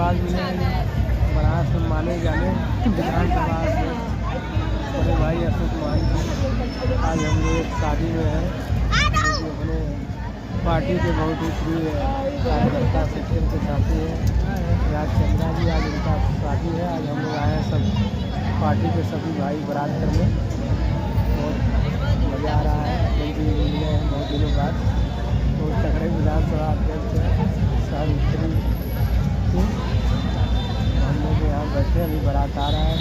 आशीर्वाद मिले बनारस में माने जाने विधानसभा से बड़े भाई अशोक मान जी। आज हम लोग एक शादी में हैं, अपने पार्टी के बहुत ही प्रिय कार्यकर्ता सेक्टर के साथी हैं राज चंद्रा जी। आज उनका शादी है। आज हम लोग आए हैं सब पार्टी के सभी भाई बारात करने। बहुत मज़ा आ रहा है। अटल जी मिले हैं बहुत दिनों बाद। तो तगड़े विधानसभा अध्यक्ष सावित्री हम लोग यहाँ बैठे, अभी बारात आ रहा है।